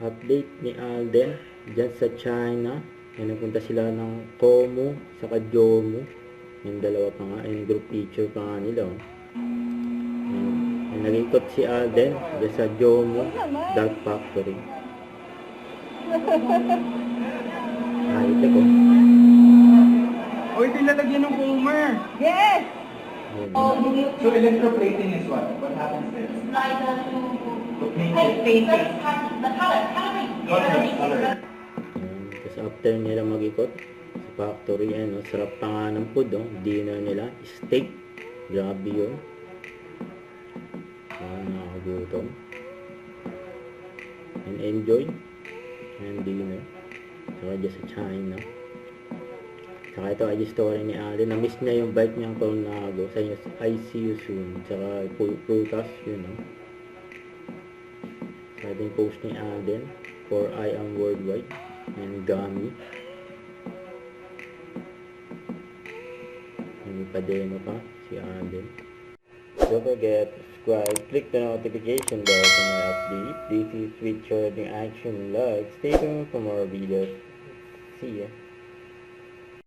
update ni Alden dyan sa China. Yan, nagpunta sila ng Como saka Jomu. Yung dalawa pa nga, yung group picture pa nga nila. Yan, nag-ikot si Alden dyan sa Jomu Dark Factory. Ito ko. Oy, tinalagyan ng Homer. Yes! So electroplating is what? What happens there? Like To painting. the color. Tapos after nila mag-ikot sa factory, sarap pa nga ng food, dinner nila, steak, grabe yun. Nakakagutom. And enjoy and dinner. Saka dyan sa China. Saka ito ay story ni Alden. Na-miss niya yung bike niyang Tornado. Sa I see you soon. Saka prutas, Saka ito yung post ni Alden for I am worldwide. And Gummy. May pa-demo pa si Alden. Don't forget to subscribe. Click the notification bell for my update. This is Switch Trading Action Vlog. Stay tuned for more videos. See ya.